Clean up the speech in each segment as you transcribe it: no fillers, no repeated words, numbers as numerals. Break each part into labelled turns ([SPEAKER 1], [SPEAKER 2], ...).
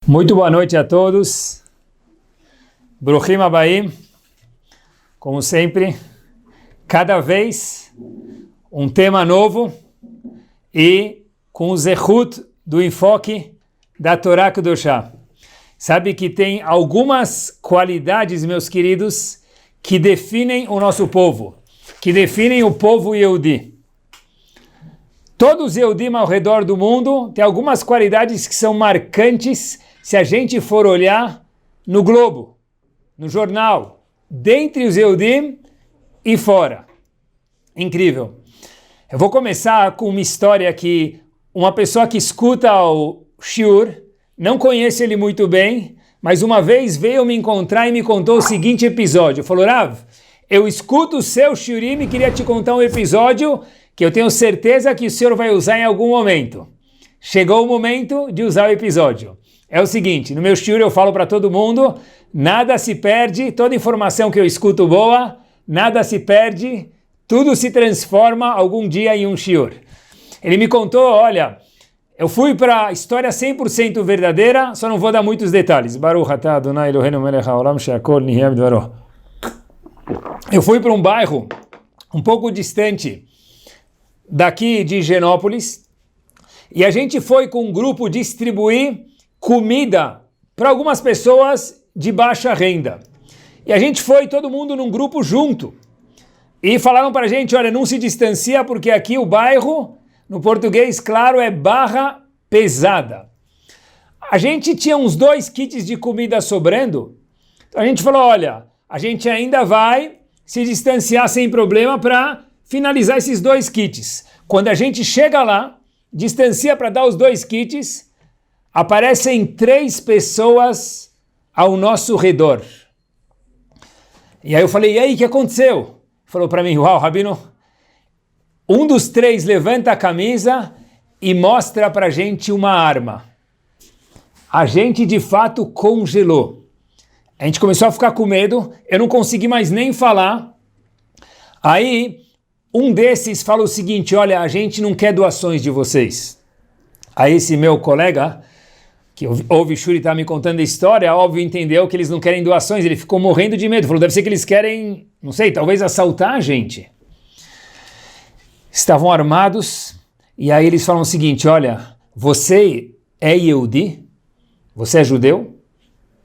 [SPEAKER 1] Muito boa noite a todos. Bruchim Abaim. Como sempre, cada vez um tema novo e com o zehut do enfoque da Torá Kedoshá. Sabe que tem algumas qualidades, meus queridos, que definem o nosso povo, que definem o povo Yehudi. Todos os Yehudim ao redor do mundo têm algumas qualidades que são marcantes se a gente for olhar no globo, no jornal, dentre os Yehudim e fora. Incrível. Eu vou começar com uma história que uma pessoa que escuta o shiur, não conhece ele muito bem, mas uma vez veio me encontrar e me contou o seguinte episódio. Falou, Rav, eu escuto o seu shiurim e queria te contar um episódio que eu tenho certeza que o senhor vai usar em algum momento. Chegou o momento de usar o episódio. É o seguinte, no meu shiur eu falo para todo mundo, nada se perde, toda informação que eu escuto boa, nada se perde, tudo se transforma algum dia em um shiur. Ele me contou, olha, eu fui para a história 100% verdadeira, só não vou dar muitos detalhes. Baruch atah Adonai Eloheinu melech haolam she'akol nihya b'dvaro. Eu fui para um bairro um pouco distante daqui de Higienópolis e a gente foi com um grupo distribuir comida para algumas pessoas de baixa renda. E a gente foi todo mundo num grupo junto. E falaram para a gente, olha, não se distancia porque aqui o bairro, no português, claro, é barra pesada. A gente tinha uns 2 kits de comida sobrando. Então a gente falou, olha, a gente ainda vai se distanciar sem problema para finalizar esses 2 kits. Quando a gente chega lá, distancia para dar os 2 kits, aparecem 3 pessoas ao nosso redor. E aí eu falei, e aí, o que aconteceu? Falou para mim, uau, Rabino, um dos 3 levanta a camisa e mostra para a gente uma arma. A gente de fato congelou. A gente começou a ficar com medo, eu não consegui mais nem falar. Aí, um desses fala o seguinte, olha, a gente não quer doações de vocês. Aí esse meu colega, que ouve Shuri está me contando a história, óbvio, entendeu que eles não querem doações, ele ficou morrendo de medo, falou, deve ser que eles querem, não sei, talvez assaltar a gente. Estavam armados, e aí eles falam o seguinte, olha, você é Yehudi? Você é judeu?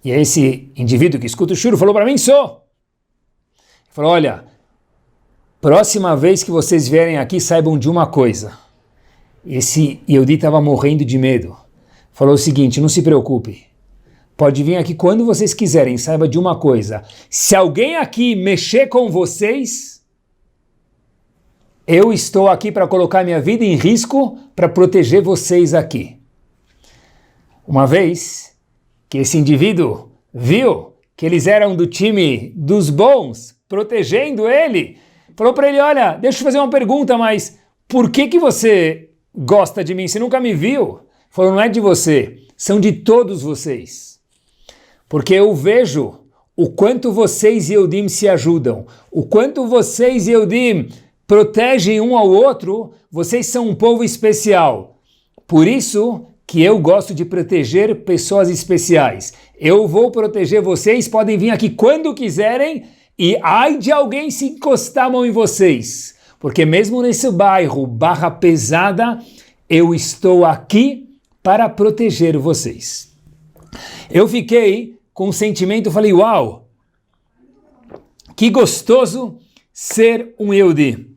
[SPEAKER 1] E aí esse indivíduo que escuta o Shuri falou para mim, sou. Ele falou, olha, próxima vez que vocês vierem aqui, saibam de uma coisa. Esse Yehudi estava morrendo de medo. Falou o seguinte, não se preocupe, pode vir aqui quando vocês quiserem, saiba de uma coisa, se alguém aqui mexer com vocês, eu estou aqui para colocar minha vida em risco para proteger vocês aqui. Uma vez que esse indivíduo viu que eles eram do time dos bons, protegendo ele, falou para ele, olha, deixa eu fazer uma pergunta, mas por que você gosta de mim? Você nunca me viu? Falou, não é de você, são de todos vocês. Porque eu vejo o quanto vocês Yehudim se ajudam, o quanto vocês Yehudim protegem um ao outro, vocês são um povo especial. Por isso que eu gosto de proteger pessoas especiais. Eu vou proteger vocês, podem vir aqui quando quiserem e ai de alguém se encostar a mão em vocês. Porque mesmo nesse bairro, barra pesada, eu estou aqui para proteger vocês. Eu fiquei com um sentimento, falei, uau, que gostoso ser um Yehudi.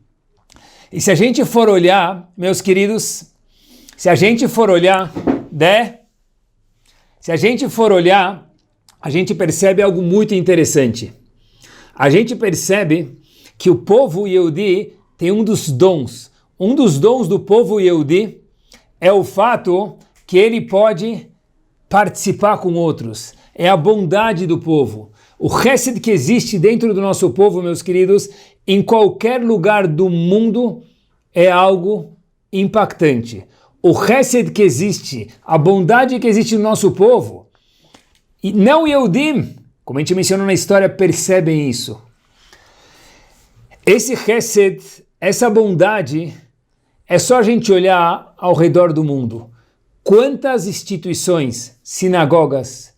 [SPEAKER 1] E se a gente for olhar, meus queridos, se a gente for olhar, a gente percebe algo muito interessante. A gente percebe que o povo Yehudi tem um dos dons do povo Yehudi é o fato que ele pode participar com outros. É a bondade do povo. O chesed que existe dentro do nosso povo, meus queridos, em qualquer lugar do mundo, é algo impactante. O chesed que existe, a bondade que existe no nosso povo, e não Yehudim, como a gente mencionou na história, percebem isso. Esse chesed, essa bondade, é só a gente olhar ao redor do mundo. quantas instituições, sinagogas,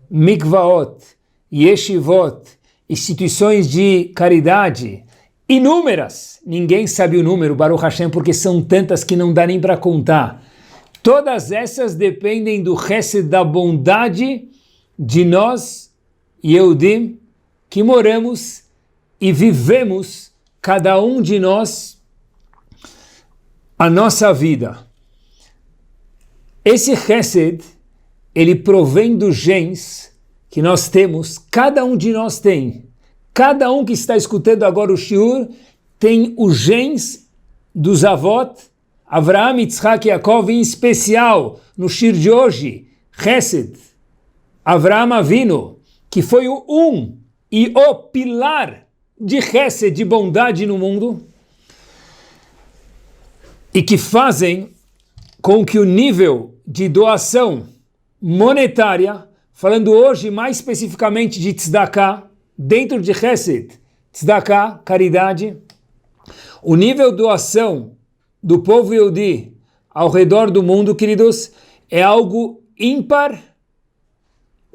[SPEAKER 1] mikvaot, yeshivot, instituições de caridade, inúmeras, ninguém sabe o número, Baruch Hashem, porque são tantas que não dá nem para contar. Todas essas dependem do chesed, da bondade de nós, Yehudim, que moramos e vivemos, cada um de nós, a nossa vida. Esse chesed, ele provém dos genes que nós temos, cada um de nós tem. Cada um que está escutando agora o shiur tem os genes dos avós, Avraham, Yitzhak e Yaakov, em especial no shir de hoje, chesed, Avraham Avinu, que foi o pilar de chesed, de bondade no mundo, e que fazem com que o nível de doação monetária, falando hoje mais especificamente de tzedakah, dentro de chesed, tzedakah, caridade, o nível de doação do povo Yehudi ao redor do mundo, queridos, é algo ímpar,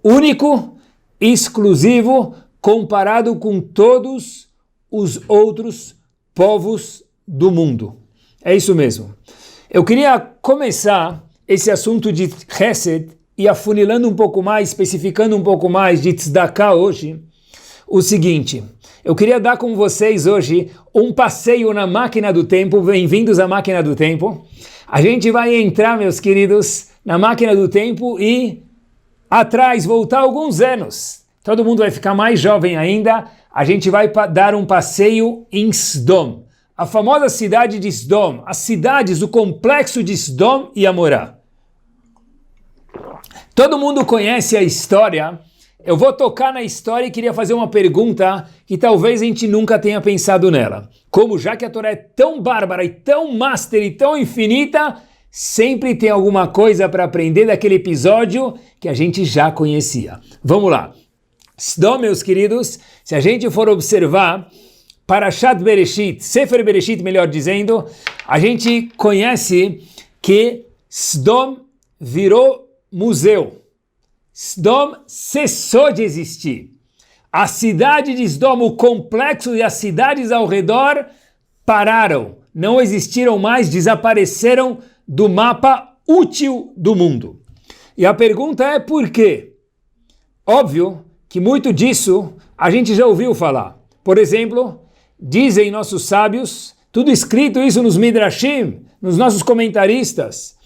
[SPEAKER 1] único, exclusivo, comparado com todos os outros povos do mundo. É isso mesmo. Eu queria começar esse assunto de chesed e afunilando um pouco mais, especificando um pouco mais de tzedakah hoje, o seguinte: eu queria dar com vocês hoje um passeio na máquina do tempo. Bem-vindos à máquina do tempo. A gente vai entrar, meus queridos, na máquina do tempo e atrás, voltar alguns anos. Todo mundo vai ficar mais jovem ainda. A gente vai dar um passeio em Sdom, a famosa cidade de Sdom, as cidades, o complexo de Sdom e Amorá. Todo mundo conhece a história. Eu vou tocar na história e queria fazer uma pergunta que talvez a gente nunca tenha pensado nela. Como já que a Torá é tão bárbara e tão master e tão infinita, sempre tem alguma coisa para aprender daquele episódio que a gente já conhecia. Vamos lá. Sdom, meus queridos, se a gente for observar Parashat Bereshit, Sefer Bereshit, melhor dizendo, a gente conhece que Sdom virou museu. Sdom cessou de existir. A cidade de Sdom, o complexo e as cidades ao redor pararam, não existiram mais, desapareceram do mapa útil do mundo. E a pergunta é por quê? Óbvio que muito disso a gente já ouviu falar. Por exemplo, dizem nossos sábios, tudo escrito isso nos Midrashim, nos nossos comentaristas.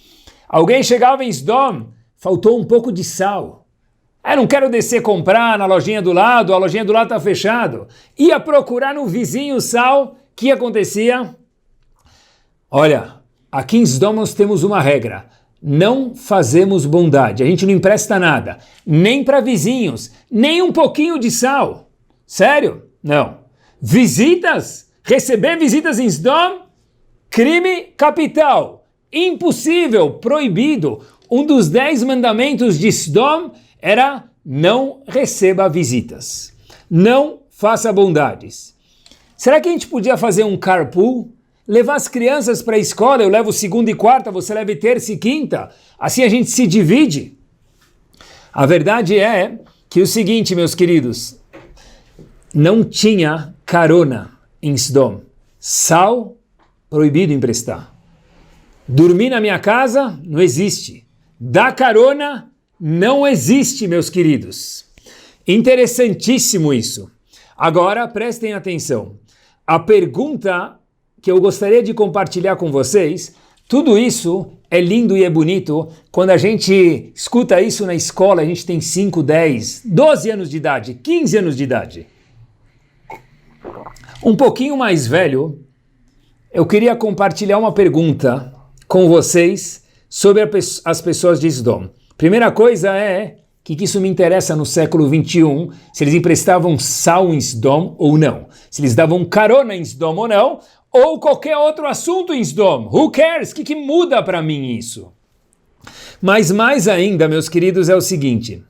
[SPEAKER 1] Alguém chegava em Sdom, faltou um pouco de sal. Não quero descer comprar na lojinha do lado, a lojinha do lado está fechado. Ia procurar no vizinho sal, o que acontecia? Olha, aqui em Sdom nós temos uma regra. Não fazemos bondade, a gente não empresta nada, nem para vizinhos, nem um pouquinho de sal. Sério? Não. Visitas? Receber visitas em Sdom? Crime capital. Impossível, proibido. Um dos 10 mandamentos de Sdom era não receba visitas. Não faça bondades. Será que a gente podia fazer um carpool? Levar as crianças para a escola, eu levo segunda e quarta, você leva terça e quinta. Assim a gente se divide. A verdade é que o seguinte, meus queridos, não tinha carona em Sdom. Sal, proibido emprestar. Dormir na minha casa, não existe. Dar carona, não existe, meus queridos. Interessantíssimo isso. Agora, prestem atenção. A pergunta que eu gostaria de compartilhar com vocês, tudo isso é lindo e é bonito. Quando a gente escuta isso na escola, a gente tem 5, 10, 12 anos de idade, 15 anos de idade. Um pouquinho mais velho, eu queria compartilhar uma pergunta com vocês sobre as pessoas de Sdom. Primeira coisa é que isso me interessa no século 21, se eles emprestavam sal em Sdom ou não, se eles davam carona em Sdom ou não, ou qualquer outro assunto em Sdom. Who cares? O que muda para mim isso? Mas mais ainda, meus queridos, é o seguinte.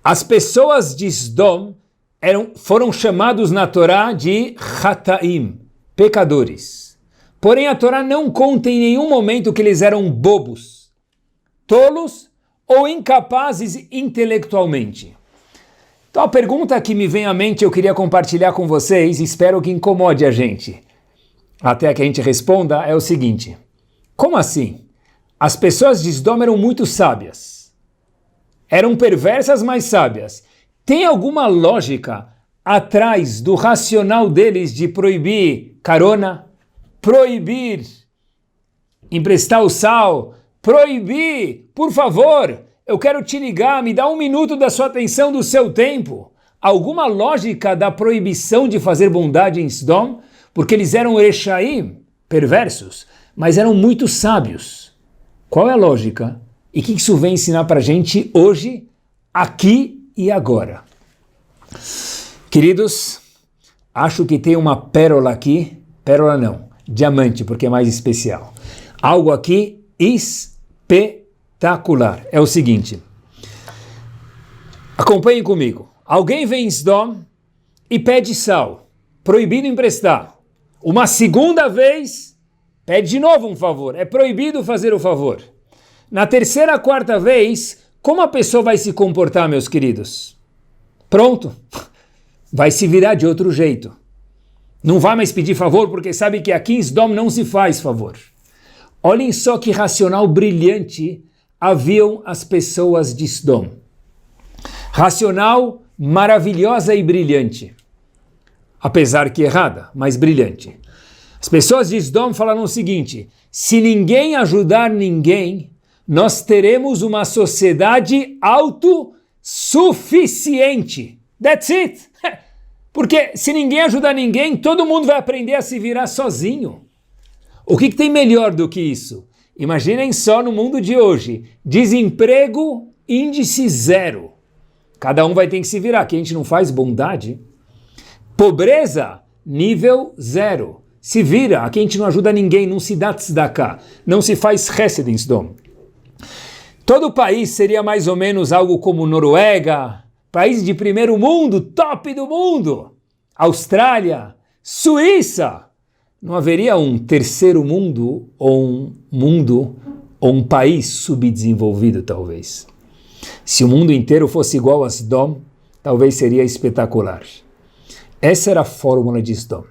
[SPEAKER 1] As pessoas de Sdom foram chamados na Torá de Chataim, pecadores. Porém, a Torá não conta em nenhum momento que eles eram bobos. tolos ou incapazes intelectualmente? Então a pergunta que me vem à mente eu queria compartilhar com vocês, espero que incomode a gente, até que a gente responda, é o seguinte: como assim? As pessoas de Sdom eram muito sábias, eram perversas, mas sábias. Tem alguma lógica atrás do racional deles de proibir carona, proibir emprestar o sal, proibir, por favor, eu quero te ligar, me dá 1 minuto da sua atenção, do seu tempo? Alguma lógica da proibição de fazer bondade em Sdom? Porque eles eram Rechaim, perversos, mas eram muito sábios. Qual é a lógica? E o que isso vem ensinar para a gente hoje, aqui e agora? Queridos, acho que tem uma pérola aqui, pérola não, diamante, porque é mais especial. Algo aqui espetacular. É o seguinte, acompanhem comigo. Alguém vem em Sdom e pede sal, proibido emprestar. Uma segunda vez, pede de novo um favor, é proibido fazer o favor. Na terceira, quarta vez, como a pessoa vai se comportar, meus queridos? Pronto, vai se virar de outro jeito. Não vai mais pedir favor, porque sabe que aqui em Sdom não se faz favor. Olhem só que racional brilhante haviam as pessoas de Sdom. Racional, maravilhosa e brilhante. Apesar que errada, mas brilhante. As pessoas de Sdom falaram o seguinte: se ninguém ajudar ninguém, nós teremos uma sociedade autossuficiente. That's it! Porque se ninguém ajudar ninguém, todo mundo vai aprender a se virar sozinho. O que tem melhor do que isso? Imaginem só no mundo de hoje, desemprego, índice 0. Cada um vai ter que se virar, que a gente não faz bondade. Pobreza, nível 0. Se vira, aqui a gente não ajuda ninguém, não se dá tzedakah, não se faz chesed em Sdom. Todo o país seria mais ou menos algo como Noruega, país de primeiro mundo, top do mundo, Austrália, Suíça. Não haveria um terceiro mundo ou um país subdesenvolvido, talvez. Se o mundo inteiro fosse igual a Sdom, talvez seria espetacular. Essa era a fórmula de Sdom.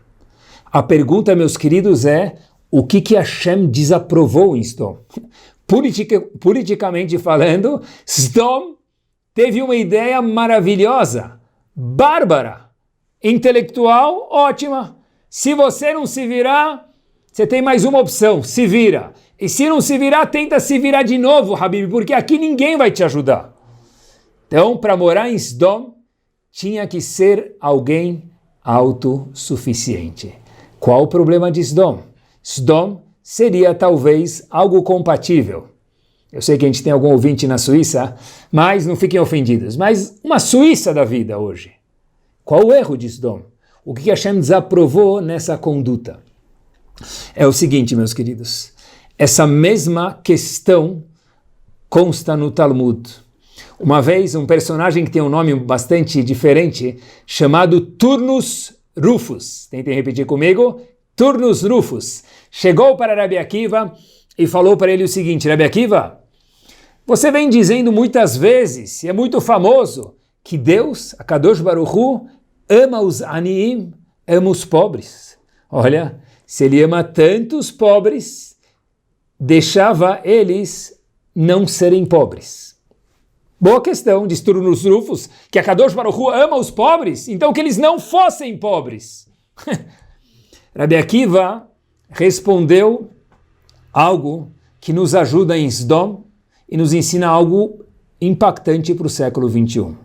[SPEAKER 1] A pergunta, meus queridos, é o que Hashem desaprovou em Sdom? Politicamente falando, Sdom teve uma ideia maravilhosa, bárbara, intelectual, ótima. Se você não se virar, você tem mais uma opção, se vira. E se não se virar, tenta se virar de novo, Habib, porque aqui ninguém vai te ajudar. Então, para morar em Sdom, tinha que ser alguém autossuficiente. Qual o problema de Sdom? Sdom seria talvez algo compatível. Eu sei que a gente tem algum ouvinte na Suíça, mas não fiquem ofendidos. Mas uma Suíça da vida hoje. Qual o erro de Sdom? O que Hashem desaprovou nessa conduta? É o seguinte, meus queridos. Essa mesma questão consta no Talmud. Uma vez, um personagem que tem um nome bastante diferente, chamado Turnus Rufus. Tentem repetir comigo. Turnus Rufus. Chegou para Rabi Akiva e falou para ele o seguinte: Rabi Akiva, você vem dizendo muitas vezes, e é muito famoso, que Deus, a Kadosh Baruch Hu, ama os aniim, ama os pobres. Olha, se ele ama tantos pobres, deixava eles não serem pobres. Boa questão, diz Turnus Rufus, que a Kadosh Baruch Hu ama os pobres, então que eles não fossem pobres. Rabi Akiva respondeu algo que nos ajuda em Sdom e nos ensina algo impactante para o século 21.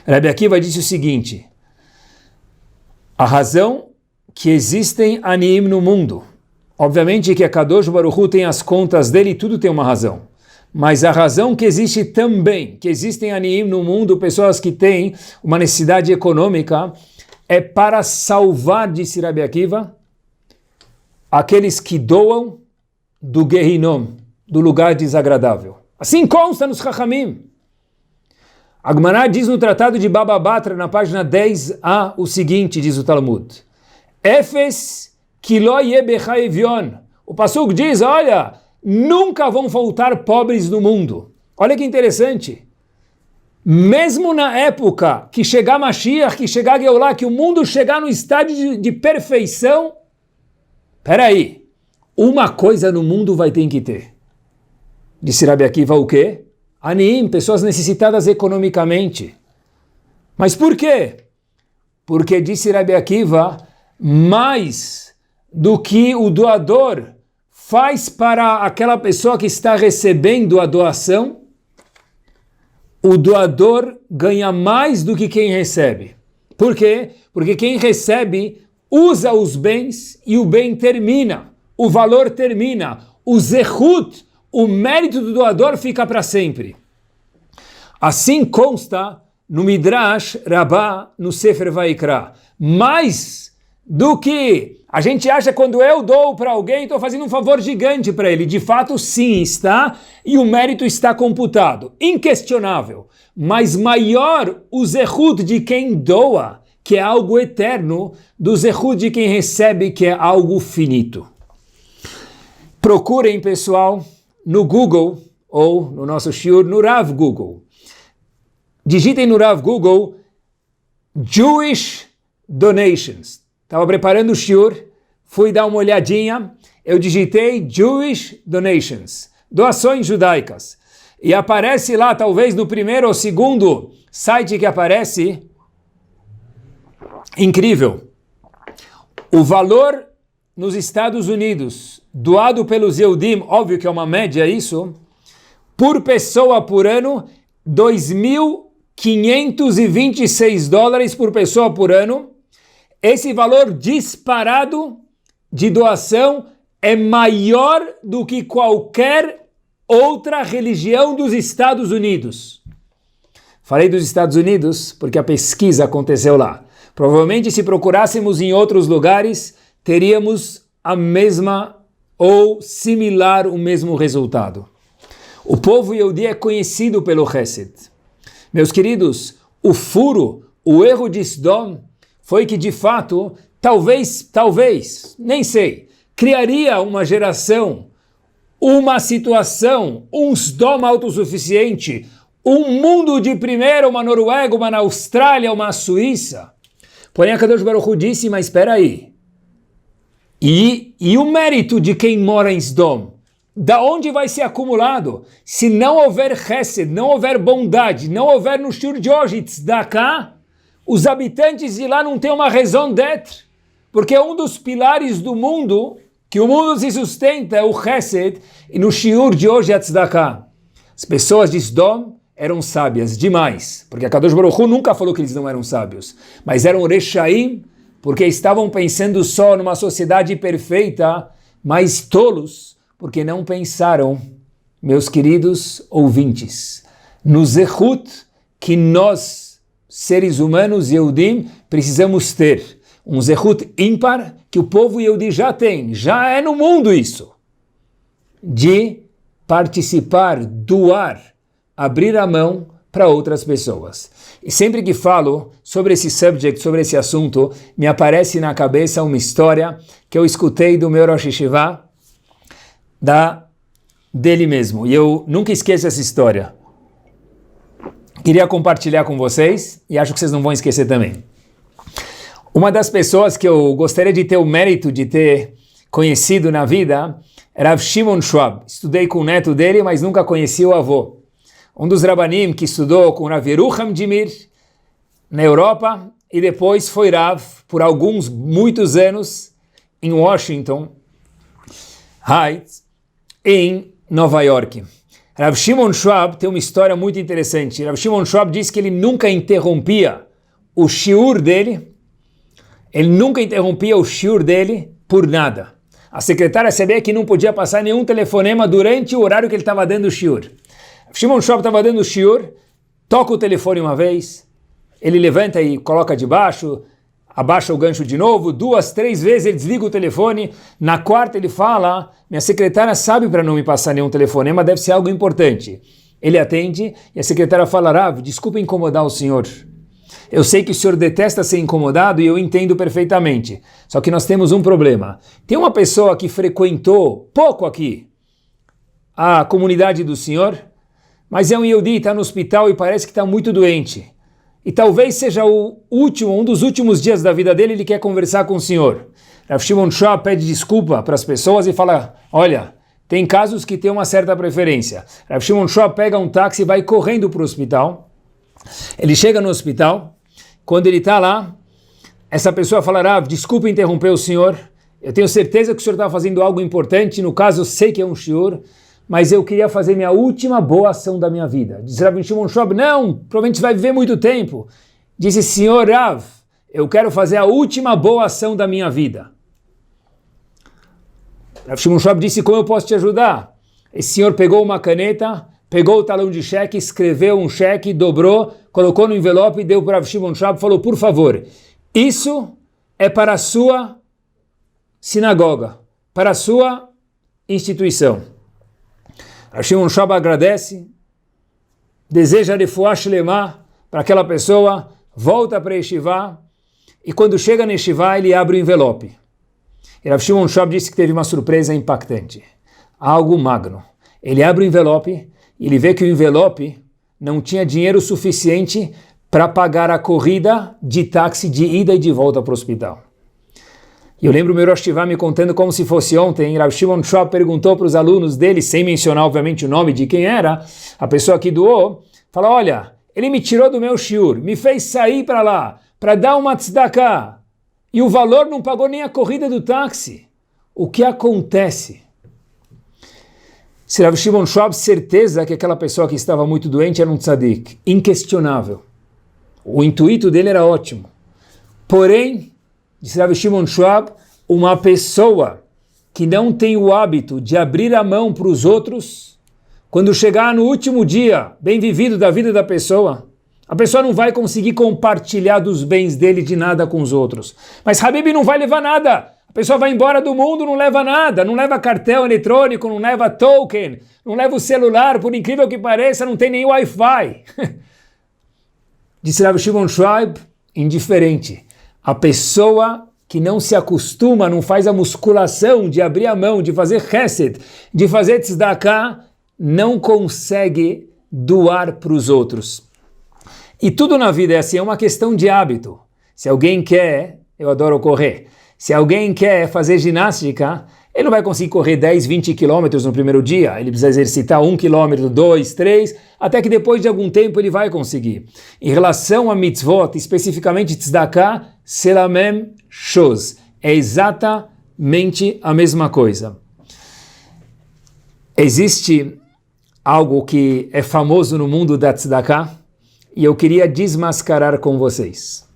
[SPEAKER 1] Rabi Akiva disse o seguinte: a razão que existem aniim no mundo, obviamente que a Kadosh Baruch Hu tem as contas dele e tudo tem uma razão, mas a razão que existe também, que existem aniim no mundo, pessoas que têm uma necessidade econômica, é para salvar, disse Rabi Akiva, aqueles que doam do Gehinom, do lugar desagradável. Assim consta nos Chachamim. A Gemara diz no Tratado de Baba Batra, na página 10a, o seguinte, diz o Talmud: Efes kilo yebecha evion. O Pasuk diz, olha, nunca vão faltar pobres no mundo. Olha que interessante. Mesmo na época que chegar Mashiach, que chegar Geulah, que o mundo chegar no estágio de perfeição, peraí, uma coisa no mundo vai ter que ter. Disse Rabi Akiva o quê? Aniim, pessoas necessitadas economicamente. Mas por quê? Porque disse Rabi Akiva, mais do que o doador faz para aquela pessoa que está recebendo a doação, o doador ganha mais do que quem recebe. Por quê? Porque quem recebe usa os bens e o bem termina, o valor termina, o zehut, o mérito do doador fica para sempre. Assim consta no Midrash Rabbah, no Sefer Vaikra. Mais do que a gente acha quando eu dou para alguém, estou fazendo um favor gigante para ele. De fato, sim, está, e o mérito está computado. Inquestionável. Mas maior o zehut de quem doa, que é algo eterno, do zehut de quem recebe, que é algo finito. Procurem, pessoal, no Google, ou no nosso shiur, no Rav Google. Digitem no Rav Google, Jewish Donations. Estava preparando o shiur, fui dar uma olhadinha, eu digitei Jewish Donations, doações judaicas. E aparece lá, talvez no primeiro ou segundo site que aparece, incrível, o valor nos Estados Unidos, doado pelos Yehudim, óbvio que é uma média isso, por pessoa por ano, $2.526 por pessoa por ano. Esse valor disparado de doação é maior do que qualquer outra religião dos Estados Unidos. Falei dos Estados Unidos porque a pesquisa aconteceu lá. Provavelmente, se procurássemos em outros lugares, teríamos a mesma ou similar o mesmo resultado. O povo Yehudi é conhecido pelo Chesed. Meus queridos, o furo, o erro de Sdom, foi que de fato, talvez, nem sei, criaria uma geração, uma situação, um Sdom autossuficiente, um mundo de primeira, uma Noruega, uma Austrália, uma Suíça. Porém, a Kadosh Baruch Hu disse, mas espera aí. E o mérito de quem mora em Sdom? Da onde vai ser acumulado? Se não houver Chesed, não houver bondade, não houver no shiur de hoje tzedakah, os habitantes de lá não têm uma raison d'être, porque um dos pilares do mundo, que o mundo se sustenta, é o Chesed, e no shiur de hoje é a tzedakah. As pessoas de Sdom eram sábias demais, porque a Kadosh Baruch Hu nunca falou que eles não eram sábios, mas eram rechaim, porque estavam pensando só numa sociedade perfeita, mas tolos, porque não pensaram, meus queridos ouvintes, no zehut que nós, seres humanos Yehudim, precisamos ter. Um zehut ímpar que o povo Yehudi já tem, já é no mundo isso, de participar, doar, abrir a mão para outras pessoas. E sempre que falo sobre esse subject, sobre esse assunto, me aparece na cabeça uma história que eu escutei do meu Rosh Yeshiva, dele mesmo. E eu nunca esqueço essa história. Queria compartilhar com vocês e acho que vocês não vão esquecer também. Uma das pessoas que eu gostaria de ter o mérito de ter conhecido na vida era Rav Shimon Schwab. Estudei com o neto dele, mas nunca conheci o avô. Um dos Rabanim que estudou com Rav Yerucham Dimir na Europa e depois foi Rav por muitos anos em Washington Heights, em Nova York. Rav Shimon Schwab tem uma história muito interessante. Rav Shimon Schwab disse que ele nunca interrompia o shiur dele, por nada. A secretária sabia que não podia passar nenhum telefonema durante o horário que ele estava dando o shiur. Rav Shimon Schwab estava dando o shiur, toca o telefone uma vez, ele levanta e coloca debaixo, abaixa o gancho de novo, 2, 3 vezes ele desliga o telefone, na quarta ele fala, minha secretária sabe para não me passar nenhum telefonema, deve ser algo importante. Ele atende e a secretária fala, Rav, desculpa incomodar o senhor. Eu sei que o senhor detesta ser incomodado e eu entendo perfeitamente. Só que nós temos um problema. Tem uma pessoa que frequentou pouco aqui a comunidade do senhor, mas é um Yehudi, está no hospital e parece que está muito doente. E talvez seja um dos últimos dias da vida dele, ele quer conversar com o senhor. Rav Shimon Schwab pede desculpa para as pessoas e fala, olha, tem casos que tem uma certa preferência. Rav Shimon Schwab pega um táxi e vai correndo para o hospital. Ele chega no hospital, quando ele está lá, essa pessoa fala, Rav, desculpa interromper o senhor, eu tenho certeza que o senhor está fazendo algo importante, no caso eu sei que é um shiur, mas eu queria fazer minha última boa ação da minha vida. Diz Rav Shimon Schwab, não, provavelmente você vai viver muito tempo. Disse, senhor Rav, eu quero fazer a última boa ação da minha vida. Rav Shimon Schwab disse, como eu posso te ajudar? Esse senhor pegou uma caneta, pegou o talão de cheque, escreveu um cheque, dobrou, colocou no envelope e deu para Rav Shimon Schwab e falou, por favor, isso é para a sua sinagoga, para a sua instituição. Rav Shimon Schwab agradece, deseja refuah shlema para aquela pessoa, volta para Yeshiva, e quando chega na Yeshiva, ele abre o envelope. E Rav Shimon Schwab disse que teve uma surpresa impactante, algo magno. Ele abre o envelope, e ele vê que o envelope não tinha dinheiro suficiente para pagar a corrida de táxi de ida e de volta para o hospital. E eu lembro o meu Rosh Yeshiva me contando como se fosse ontem, Rav Shimon Schwab perguntou para os alunos dele, sem mencionar obviamente o nome de quem era, a pessoa que doou, fala, olha, ele me tirou do meu shiur, me fez sair para lá, para dar uma tzedakah, e o valor não pagou nem a corrida do táxi. O que acontece? Se Rav Shimon Schwab, certeza que aquela pessoa que estava muito doente era um tzadik, inquestionável. O intuito dele era ótimo. Porém, disse Rav Shimon Schwab, uma pessoa que não tem o hábito de abrir a mão para os outros, quando chegar no último dia bem vivido da vida da pessoa, a pessoa não vai conseguir compartilhar dos bens dele de nada com os outros. Mas Habib não vai levar nada. A pessoa vai embora do mundo, não leva nada, não leva cartão eletrônico, não leva token, não leva o celular, por incrível que pareça, não tem nem Wi-Fi. Disse Rav Shimon Schwab, indiferente. A pessoa que não se acostuma, não faz a musculação de abrir a mão, de fazer chesed, de fazer tzedakah, não consegue doar para os outros. E tudo na vida é assim, é uma questão de hábito. Se alguém quer, eu adoro correr, se alguém quer fazer ginástica, ele não vai conseguir correr 10, 20 quilômetros no primeiro dia, ele precisa exercitar 1 quilômetro, 2, 3, até que depois de algum tempo ele vai conseguir. Em relação a mitzvot, especificamente tzedakah, selamem shoz, é exatamente a mesma coisa. Existe algo que é famoso no mundo da tzedakah, e eu queria desmascarar com vocês.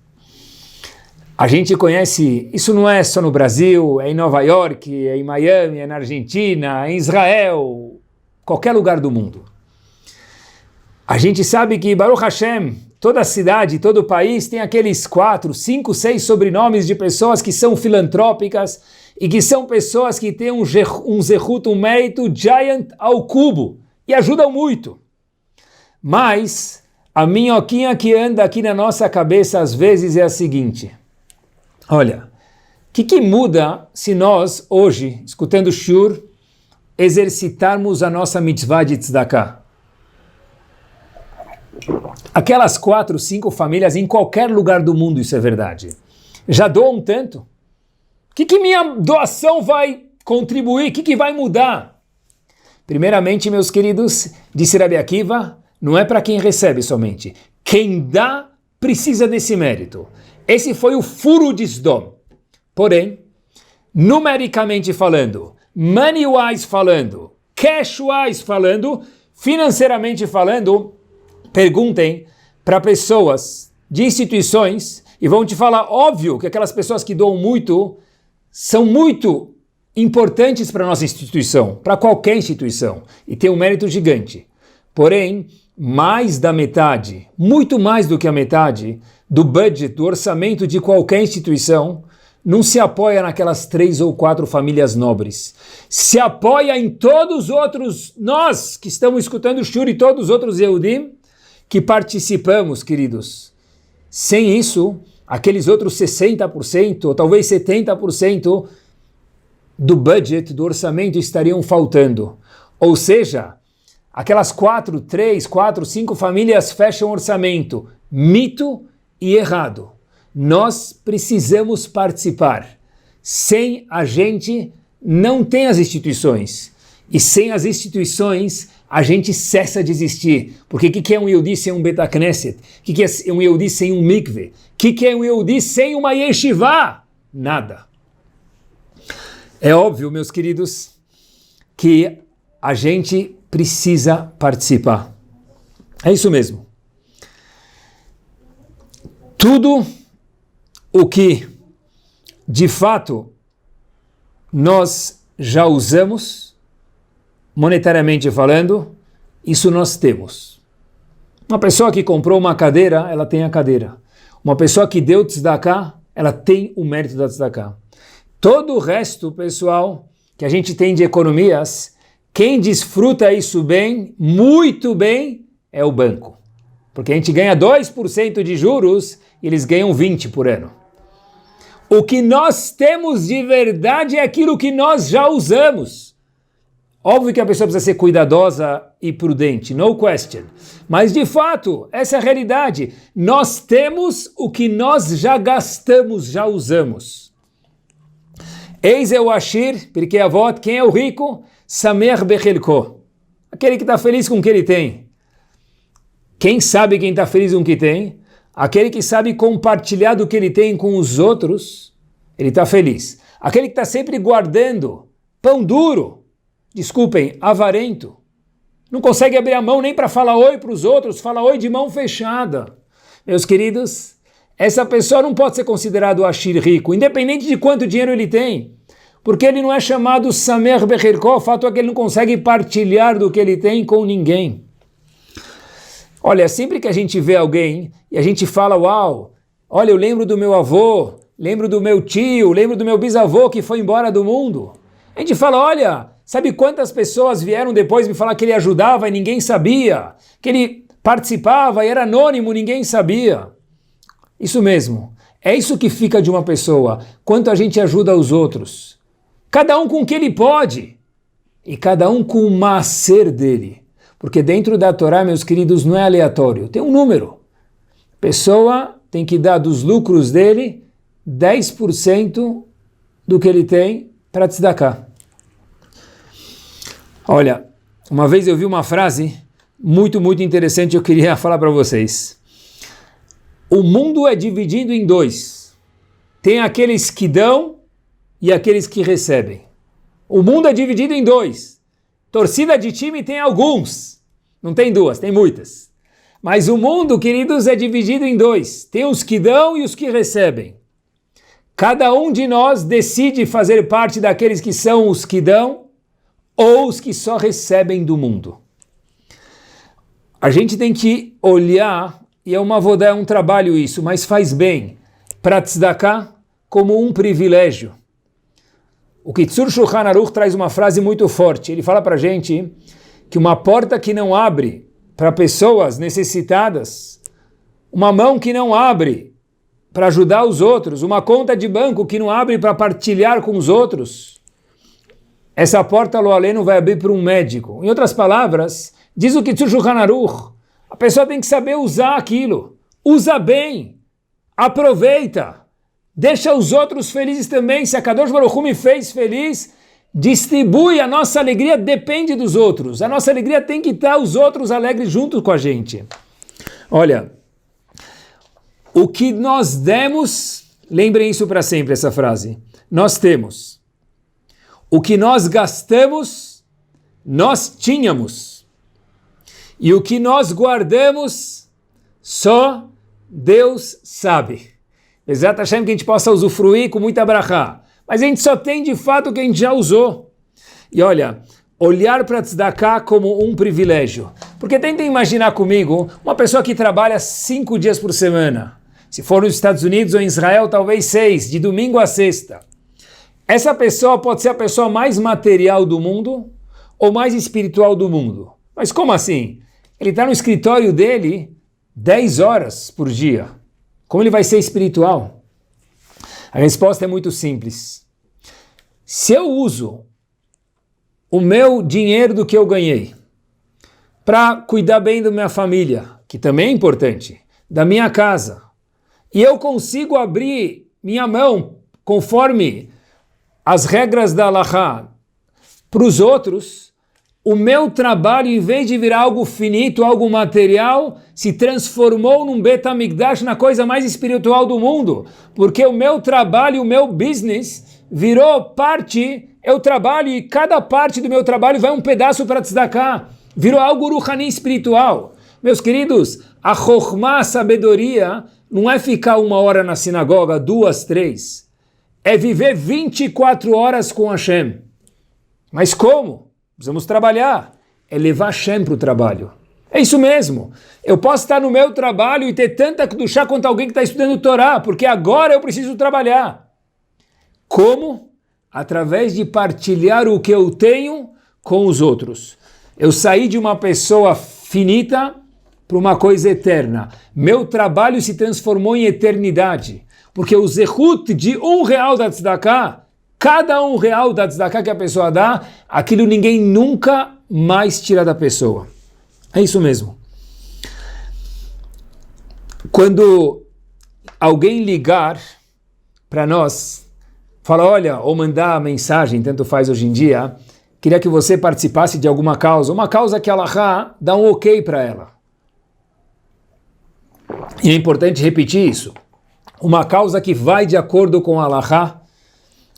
[SPEAKER 1] A gente conhece, isso não é só no Brasil, é em Nova York, é em Miami, é na Argentina, é em Israel, qualquer lugar do mundo. A gente sabe que Baruch Hashem, toda cidade, todo país tem aqueles 4, 5, 6 sobrenomes de pessoas que são filantrópicas e que são pessoas que têm um zehut, um mérito giant ao cubo e ajudam muito. Mas a minhoquinha que anda aqui na nossa cabeça às vezes é a seguinte: olha, o que muda se nós, hoje, escutando Shur, exercitarmos a nossa mitzvah de tzedakah? Aquelas 4, 5 famílias em qualquer lugar do mundo, isso é verdade, já doam tanto. O que minha doação vai contribuir? O que vai mudar? Primeiramente, meus queridos, disse Rabi Akiva, não é para quem recebe somente. Quem dá precisa desse mérito. Esse foi o furo de Sdom. Porém, numericamente falando, money-wise falando, cash-wise falando, financeiramente falando, perguntem para pessoas de instituições e vão te falar, óbvio, que aquelas pessoas que doam muito são muito importantes para a nossa instituição, para qualquer instituição, e tem um mérito gigante. Porém, mais da metade, muito mais do que a metade, do budget, do orçamento de qualquer instituição, não se apoia naquelas 3 ou 4 famílias nobres. Se apoia em todos os outros, nós que estamos escutando o Shur e todos os outros Yehudim, que participamos, queridos. Sem isso, aqueles outros 60%, ou talvez 70% do budget, do orçamento estariam faltando. Ou seja, aquelas 4, 3, 4, 5 famílias fecham orçamento. Mito e errado. Nós precisamos participar. Sem a gente, não tem as instituições. E sem as instituições, a gente cessa de existir. Porque o que é um Yehudi sem um Bet HaKnesset? O que é um Yehudi sem um mikve? O que é um Yehudi sem uma yeshiva? Nada. É óbvio, meus queridos, que a gente precisa participar. É isso mesmo. Tudo o que, de fato, nós já usamos, monetariamente falando, isso nós temos. Uma pessoa que comprou uma cadeira, ela tem a cadeira. Uma pessoa que deu tzedakah, ela tem o mérito da tzedakah. Todo o resto, pessoal, que a gente tem de economias, quem desfruta isso bem, muito bem, é o banco. Porque a gente ganha 2% de juros e eles ganham 20% por ano. O que nós temos de verdade é aquilo que nós já usamos. Óbvio que a pessoa precisa ser cuidadosa e prudente, no question. Mas, de fato, essa é a realidade. Nós temos o que nós já gastamos, já usamos. Eis é o Ashir, porque a voz, quem é o rico? Samer Bechelko. Aquele que está feliz com o que ele tem. Quem sabe quem está feliz com o que tem? Aquele que sabe compartilhar do que ele tem com os outros, ele está feliz. Aquele que está sempre guardando pão duro, desculpem, avarento, não consegue abrir a mão nem para falar oi para os outros, fala oi de mão fechada. Meus queridos, essa pessoa não pode ser considerado Ashir rico, independente de quanto dinheiro ele tem, porque ele não é chamado Samer Bechelko, o fato é que ele não consegue partilhar do que ele tem com ninguém. Olha, sempre que a gente vê alguém e a gente fala, uau, olha, eu lembro do meu avô, lembro do meu tio, lembro do meu bisavô que foi embora do mundo. A gente fala, olha, sabe quantas pessoas vieram depois me falar que ele ajudava e ninguém sabia? Que ele participava e era anônimo, ninguém sabia. Isso mesmo, é isso que fica de uma pessoa, quanto a gente ajuda os outros. Cada um com o que ele pode e cada um com o maaser dele. Porque dentro da Torá, meus queridos, não é aleatório, tem um número. A pessoa tem que dar dos lucros dele 10% do que ele tem para tzedakah. Olha, uma vez eu vi uma frase muito, muito interessante, eu queria falar para vocês. O mundo é dividido em dois. Tem aqueles que dão e aqueles que recebem. O mundo é dividido em dois. Torcida de time tem alguns. Não tem duas, tem muitas. Mas o mundo, queridos, é dividido em dois. Tem os que dão e os que recebem. Cada um de nós decide fazer parte daqueles que são os que dão ou os que só recebem do mundo. A gente tem que olhar, e é uma avodá, é um trabalho isso, mas faz bem, para tzedakah como um privilégio. O Kitzur Shulchan Aruch traz uma frase muito forte. Ele fala para a gente que uma porta que não abre para pessoas necessitadas, uma mão que não abre para ajudar os outros, uma conta de banco que não abre para partilhar com os outros, essa porta, lo aleno, vai abrir para um médico. Em outras palavras, diz o Kitzur Shulchan Aruch, a pessoa tem que saber usar aquilo. Usa bem, aproveita, deixa os outros felizes também. Se a Kadosh Baruch Hu me fez feliz, distribui, a nossa alegria depende dos outros. A nossa alegria tem que estar os outros alegres junto com a gente. Olha, o que nós demos, lembrem isso para sempre, essa frase, nós temos. O que nós gastamos, nós tínhamos. E o que nós guardamos, só Deus sabe. Exato, Hashem, que a gente possa usufruir com muita brachá. Mas a gente só tem de fato o que a gente já usou. E olha, olhar para tzedakah como um privilégio. Porque tentem imaginar comigo uma pessoa que trabalha 5 dias por semana. Se for nos Estados Unidos ou em Israel, talvez 6, de domingo a sexta. Essa pessoa pode ser a pessoa mais material do mundo ou mais espiritual do mundo. Mas como assim? Ele está no escritório dele 10 horas por dia. Como ele vai ser espiritual? A resposta é muito simples. Se eu uso o meu dinheiro do que eu ganhei para cuidar bem da minha família, que também é importante, da minha casa, e eu consigo abrir minha mão conforme as regras da Halachá para os outros, o meu trabalho, em vez de virar algo finito, algo material, se transformou num Bet HaMikdash, na coisa mais espiritual do mundo, porque o meu trabalho, o meu business, virou parte, eu trabalho e cada parte do meu trabalho vai um pedaço para tzedakah, virou algo ruhani espiritual. Meus queridos, a chokhmah, a sabedoria, não é ficar 1 hora na sinagoga, 2, 3, é viver 24 horas com Hashem. Mas como? Precisamos trabalhar, é levar Hashem para o trabalho. É isso mesmo. Eu posso estar no meu trabalho e ter tanta kedushá quanto alguém que está estudando Torá, porque agora eu preciso trabalhar. Como? Através de partilhar o que eu tenho com os outros. Eu saí de uma pessoa finita para uma coisa eterna. Meu trabalho se transformou em eternidade, porque o zehut de R$1 da tzedakah, cada R$1 da tzedakah que a pessoa dá, aquilo ninguém nunca mais tira da pessoa. É isso mesmo. Quando alguém ligar para nós, fala, olha, ou mandar mensagem, tanto faz hoje em dia, queria que você participasse de alguma causa, uma causa que a Halachá dá um ok para ela. E é importante repetir isso. Uma causa que vai de acordo com a Halachá,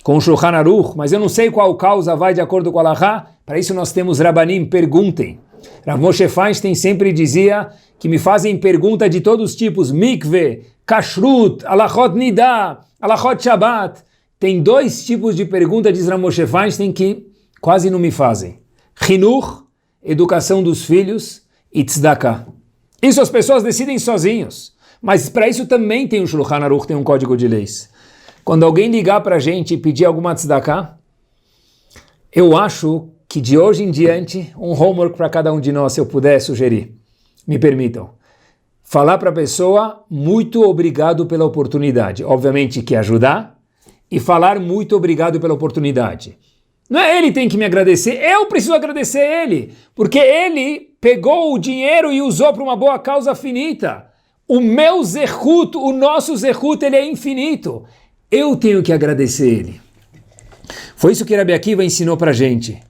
[SPEAKER 1] com o Shulchan Aruch, mas eu não sei qual causa vai de acordo com a Halachá, para isso nós temos Rabanim, perguntem. Rav Moshe Feinstein sempre dizia que me fazem pergunta de todos os tipos, mikve, kashrut, halachot nidah, halachot shabbat. Tem 2 tipos de pergunta, diz Rav Moshe Feinstein, que quase não me fazem. Chinuch, educação dos filhos, e tzedakah. Isso as pessoas decidem sozinhos, mas para isso também tem um Shulchan Aruch, tem um código de leis. Quando alguém ligar para a gente e pedir alguma tzedakah, eu acho que de hoje em diante, um homework para cada um de nós, se eu puder sugerir. Me permitam. Falar para a pessoa, muito obrigado pela oportunidade. Obviamente que ajudar, e falar muito obrigado pela oportunidade. Não é ele que tem que me agradecer, eu preciso agradecer ele, porque ele pegou o dinheiro e usou para uma boa causa finita. O meu zehut, o nosso zehut, ele é infinito. Eu tenho que agradecer ele. Foi isso que Rabi Akiva ensinou para a gente.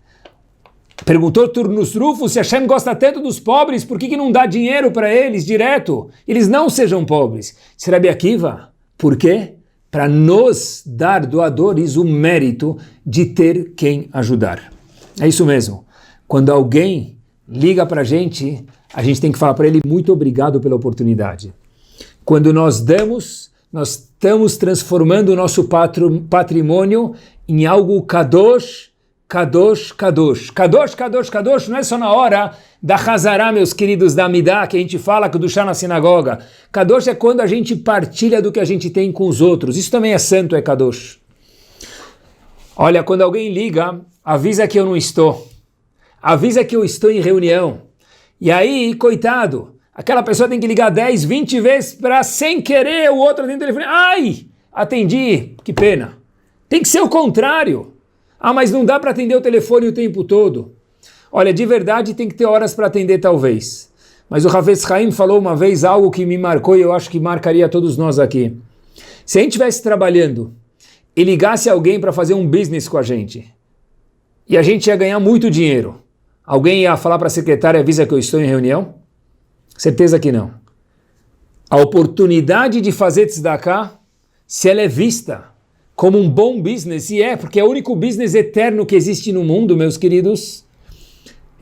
[SPEAKER 1] Perguntou Turnus Rufus se Hashem gosta tanto dos pobres, por que não dá dinheiro para eles direto? Eles não sejam pobres. Disse Rabi Akiva, por quê? Para nos dar doadores o mérito de ter quem ajudar. É isso mesmo. Quando alguém liga para a gente tem que falar para ele muito obrigado pela oportunidade. Quando nós damos, nós estamos transformando o nosso patrimônio em algo kadosh, kadosh, kadosh. Kadosh, kadosh, kadosh não é só na hora da Hazará, meus queridos, da Amidah, que a gente fala do chá na sinagoga. Kadosh é quando a gente partilha do que a gente tem com os outros. Isso também é santo, é kadosh. Olha, quando alguém liga, avisa que eu não estou. Avisa que eu estou em reunião. E aí, coitado, aquela pessoa tem que ligar 10, 20 vezes para, sem querer, o outro atende o telefone. Ai, atendi, que pena. Tem que ser o contrário. Ah, mas não dá para atender o telefone o tempo todo. Olha, de verdade tem que ter horas para atender talvez. Mas o Hafetz Haim falou uma vez algo que me marcou e eu acho que marcaria todos nós aqui. Se a gente estivesse trabalhando e ligasse alguém para fazer um business com a gente, e a gente ia ganhar muito dinheiro, alguém ia falar para a secretária, avisa que eu estou em reunião? Certeza que não. A oportunidade de fazer tzedakah, se ela é vista como um bom business, e é, porque é o único business eterno que existe no mundo, meus queridos,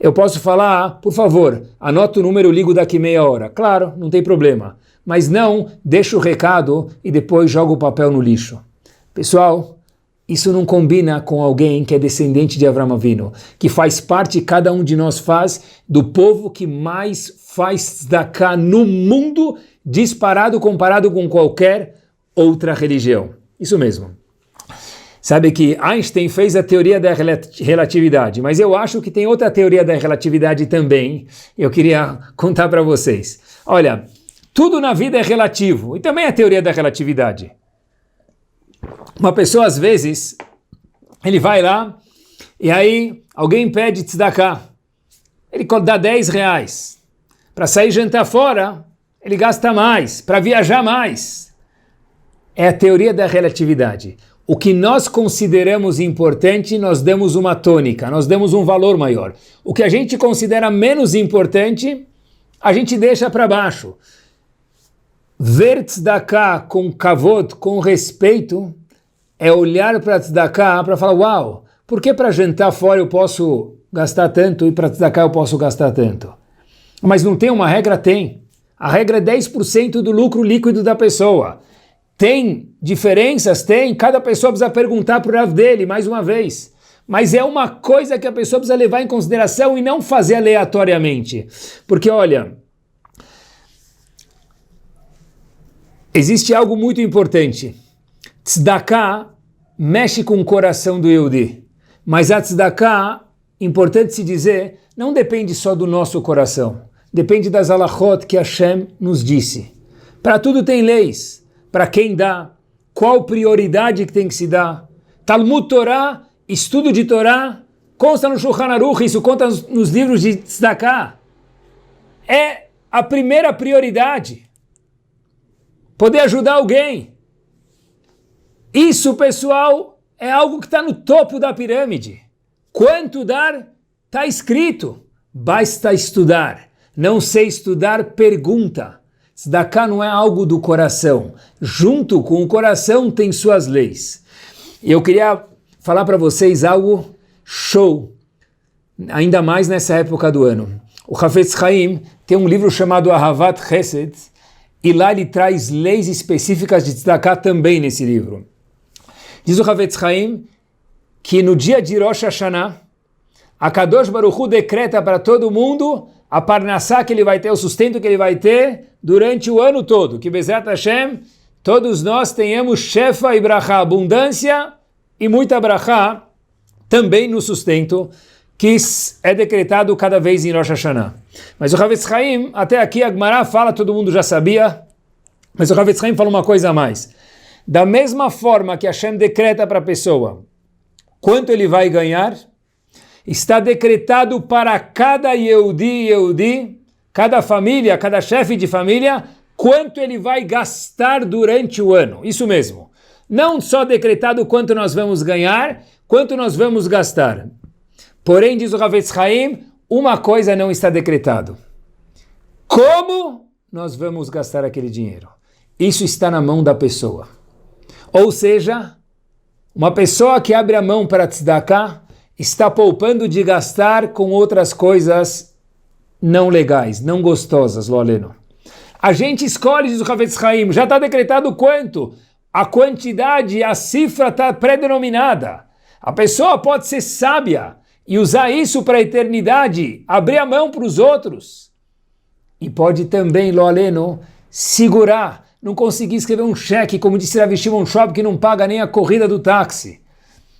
[SPEAKER 1] eu posso falar, por favor, anota o número, ligo daqui meia hora. Claro, não tem problema. Mas não, deixa o recado e depois joga o papel no lixo. Pessoal, isso não combina com alguém que é descendente de Avraham Avinu, que faz parte, cada um de nós faz, do povo que mais faz tzedakah no mundo, disparado comparado com qualquer outra religião. Isso mesmo. Sabe que Einstein fez a teoria da relatividade, mas eu acho que tem outra teoria da relatividade também. Eu queria contar para vocês. Olha, tudo na vida é relativo, e também a teoria da relatividade. Uma pessoa, às vezes, ele vai lá, e aí alguém pede tzedakah. ele dá 10 reais. Para sair jantar fora, ele gasta mais. Para viajar mais. É a teoria da relatividade. O que nós consideramos importante, nós damos uma tônica, nós damos um valor maior. O que a gente considera menos importante, a gente deixa para baixo. Ver tzedakah com kavod, com respeito, é olhar para tzedakah para falar, uau, por que para jantar fora eu posso gastar tanto e para tzedakah eu posso gastar tanto? Mas não tem uma regra? Tem. A regra é 10% do lucro líquido da pessoa. Tem diferenças? Tem. Cada pessoa precisa perguntar para o Rav dele, mais uma vez. Mas é uma coisa que a pessoa precisa levar em consideração e não fazer aleatoriamente. Porque, olha, existe algo muito importante. Tzedakah mexe com o coração do Yehudi. Mas a tzedakah, importante se dizer, não depende só do nosso coração. Depende das halachot que Hashem nos disse. Para tudo tem leis. Para quem dá, qual prioridade que tem que se dar. Talmud Torá, estudo de Torá, consta no Shulchan Aruch, isso conta nos livros de Tzedakah. É a primeira prioridade. Poder ajudar alguém. Isso, pessoal, é algo que está no topo da pirâmide. Quanto dar, está escrito. Basta estudar. Não sei estudar, pergunta. Tzedakah não é algo do coração. Junto com o coração tem suas leis. E eu queria falar para vocês algo show, ainda mais nessa época do ano. O Hafetz Chaim tem um livro chamado Ahavat Chesed, e lá ele traz leis específicas de Tzedakah também nesse livro. Diz o Hafetz Chaim que no dia de Rosh Hashanah, a Kadosh Baruch Hu decreta para todo mundo a parnassá que ele vai ter, o sustento que ele vai ter durante o ano todo. Que Bezrat Hashem, todos nós tenhamos shefa e brachá, abundância e muita brachá também no sustento que é decretado cada vez em Rosh Hashanah. Mas o Hafetz Chaim, até aqui a Gemara fala, todo mundo já sabia, mas o Hafetz Chaim fala uma coisa a mais. Da mesma forma que Hashem decreta para a pessoa quanto ele vai ganhar, está decretado para cada Yehudi, cada família, cada chefe de família, quanto ele vai gastar durante o ano. Isso mesmo. Não só decretado quanto nós vamos ganhar, quanto nós vamos gastar. Porém, diz o Hafetz Chaim, uma coisa não está decretado. Como nós vamos gastar aquele dinheiro? Isso está na mão da pessoa. Ou seja, uma pessoa que abre a mão para tzedakah está poupando de gastar com outras coisas não legais, não gostosas, lo aleno. A gente escolhe, diz o Hafetz Chaim, já está decretado quanto? A quantidade, a cifra está pré-denominada. A pessoa pode ser sábia e usar isso para a eternidade, abrir a mão para os outros. E pode também, lo aleno, segurar, não conseguir escrever um cheque, como disse Rav Shimon Schwab, que não paga nem a corrida do táxi.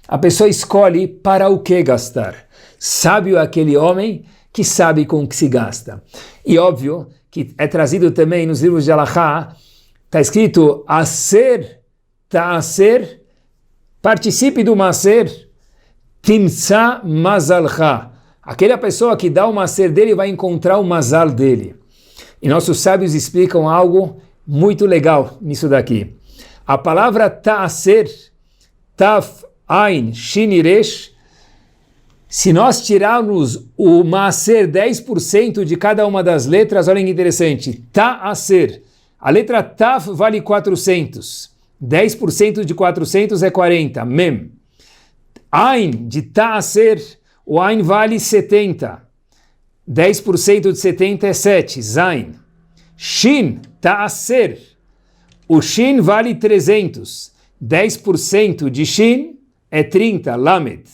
[SPEAKER 1] A pessoa escolhe para o que gastar. Sábio é aquele homem que sabe com o que se gasta. E óbvio que é trazido também nos livros de Halachá, está escrito Aser, Ta'aser, participe do Maser, Timtza Mazalcha. Aquela pessoa que dá o Maser dele vai encontrar o Mazal dele. E nossos sábios explicam algo muito legal nisso daqui. A palavra Ta'aser, Taf, Ain, Shin e Resh, se nós tirarmos o Maaser 10% de cada uma das letras, olha que interessante, Ta'aser, a letra Taf vale 400, 10% de 400 é 40, Mem. Ain, de Ta'aser, o Ain vale 70, 10% de 70 é 7, Zain. Shin, Ta'aser, o Shin vale 300, 10% de Shin é 30, Lamed.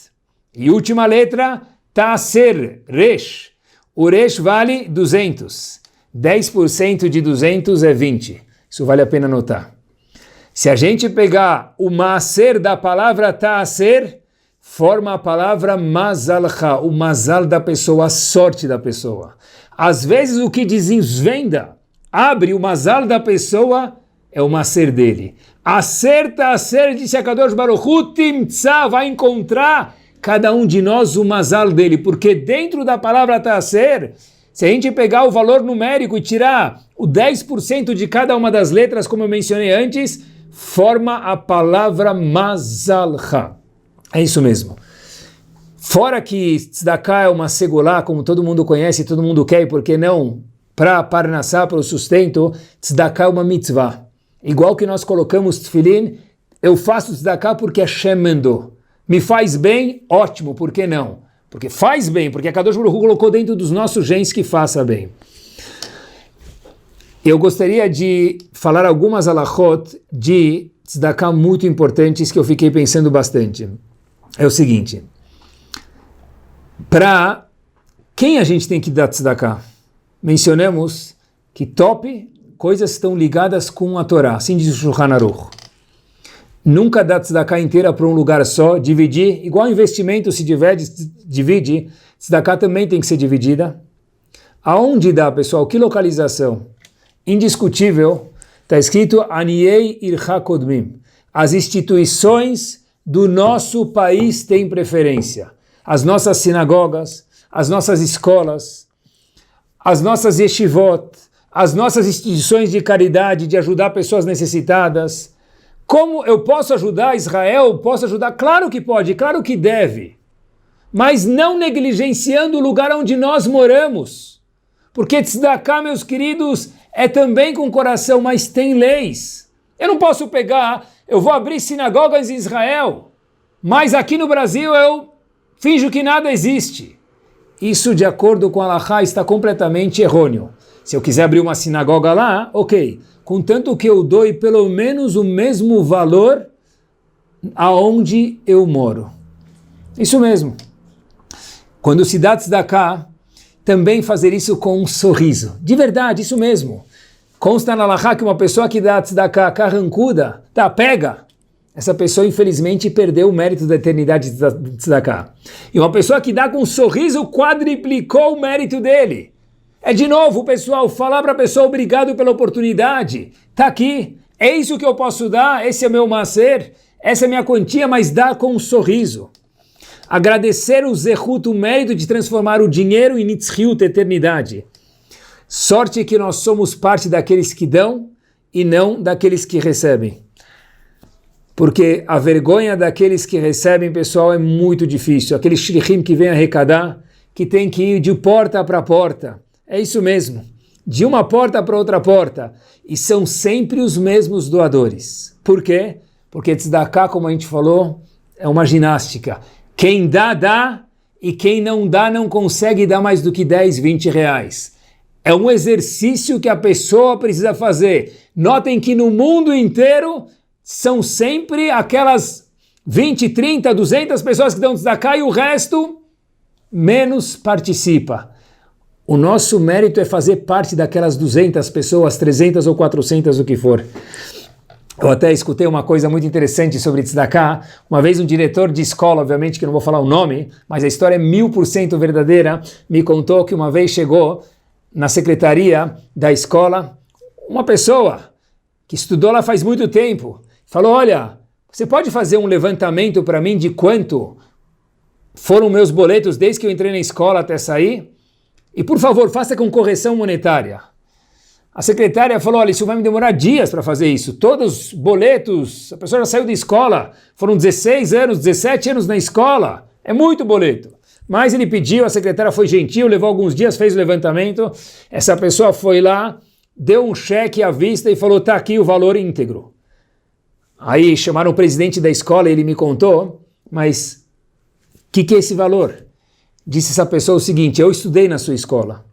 [SPEAKER 1] E última letra, Ta'aser, Resh. O Resh vale 200. 10% de 200 é 20. Isso vale a pena notar. Se a gente pegar o Maaser da palavra Ta'aser, forma a palavra Mazalcha, o Mazal da pessoa, a sorte da pessoa. Às vezes o que desvenda, abre o Mazal da pessoa, é o Maaser dele. Acerta, disse a Kadosh Baruch Hu, Timtza, vai encontrar cada um de nós o mazal dele, porque dentro da palavra ta'aser, se a gente pegar o valor numérico e tirar o 10% de cada uma das letras, como eu mencionei antes, forma a palavra mazalcha. É isso mesmo. Fora que tzedakah é uma segulá, como todo mundo conhece, todo mundo quer, e por que não? Para parnassá, para o sustento, tzedakah é uma mitzvah. Igual que nós colocamos tefilin, eu faço tzedakah porque Hashem mandou. Me faz bem, ótimo, por que não? Porque faz bem, porque a Kadosh Baruch Hu colocou dentro dos nossos genes que faça bem. Eu gostaria de falar algumas halachot de tzedakah muito importantes que eu fiquei pensando bastante. É o seguinte, para quem a gente tem que dar tzedakah? Mencionamos que coisas estão ligadas com a Torá, assim diz o Shulchan Aruch. Nunca dá tzedakah inteira para um lugar só, dividir, igual investimento se divide, tzedakah também tem que ser dividida. Aonde dá, pessoal? Que localização? Indiscutível, está escrito Aniei Ircha Kodmim. As instituições do nosso país têm preferência. As nossas sinagogas, as nossas escolas, as nossas yeshivot, as nossas instituições de caridade, de ajudar pessoas necessitadas. Como eu posso ajudar Israel? Posso ajudar? Claro que pode, claro que deve. Mas não negligenciando o lugar onde nós moramos. Porque tzedakah, meus queridos, é também com coração, mas tem leis. Eu não posso eu vou abrir sinagogas em Israel, mas aqui no Brasil eu finjo que nada existe. Isso, de acordo com a Halachá, está completamente errôneo. Se eu quiser abrir uma sinagoga lá, ok. Contanto que eu doe pelo menos o mesmo valor aonde eu moro. Isso mesmo. Quando se dá tzedakah, também fazer isso com um sorriso. De verdade, isso mesmo. Consta na Halachá que uma pessoa que dá tzedakah carrancuda, pega. Essa pessoa, infelizmente, perdeu o mérito da eternidade de tzedakah. E uma pessoa que dá com um sorriso quadriplicou o mérito dele. É de novo, pessoal, falar para a pessoa obrigado pela oportunidade. Está aqui, é isso que eu posso dar, esse é meu maser, essa é minha quantia, mas dá com um sorriso. Agradecer o zehut, o mérito de transformar o dinheiro em nitzchiut, eternidade. Sorte que nós somos parte daqueles que dão e não daqueles que recebem. Porque a vergonha daqueles que recebem, pessoal, é muito difícil. Aquele shlichim que vem arrecadar, que tem que ir de porta para porta. É isso mesmo, de uma porta para outra porta, e são sempre os mesmos doadores. Por quê? Porque tzedakah, como a gente falou, é uma ginástica. Quem dá, dá, e quem não dá, não consegue dar mais do que 10, 20 reais. É um exercício que a pessoa precisa fazer. Notem que no mundo inteiro são sempre aquelas 20, 30, 200 pessoas que dão tzedakah e o resto menos participa. O nosso mérito é fazer parte daquelas 200 pessoas, 300 ou 400, o que for. Eu até escutei uma coisa muito interessante sobre tzedakah. Uma vez um diretor de escola, obviamente que eu não vou falar o nome, mas a história é 1000% verdadeira, me contou que uma vez chegou na secretaria da escola uma pessoa que estudou lá faz muito tempo. Falou, olha, você pode fazer um levantamento para mim de quanto foram meus boletos desde que eu entrei na escola até sair? E, por favor, faça com correção monetária. A secretária falou, olha, isso vai me demorar dias para fazer isso. Todos os boletos, a pessoa já saiu da escola, foram 16 anos, 17 anos na escola. É muito boleto. Mas ele pediu, a secretária foi gentil, levou alguns dias, fez o levantamento. Essa pessoa foi lá, deu um cheque à vista e falou, tá aqui o valor íntegro. Aí chamaram o presidente da escola e ele me contou, mas o que é esse valor? Disse essa pessoa o seguinte, eu estudei na sua escola,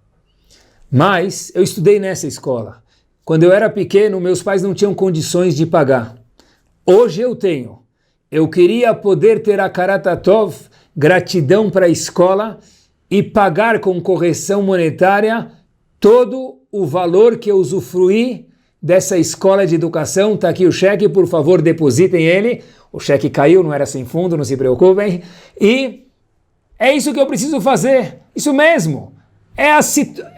[SPEAKER 1] mas eu estudei nessa escola. Quando eu era pequeno, meus pais não tinham condições de pagar. Hoje eu tenho. Eu queria poder ter a karatatov, gratidão para a escola, e pagar com correção monetária todo o valor que eu usufruí dessa escola de educação. Está aqui o cheque, por favor, depositem ele. O cheque caiu, não era sem fundo, não se preocupem. E é isso que eu preciso fazer, isso mesmo.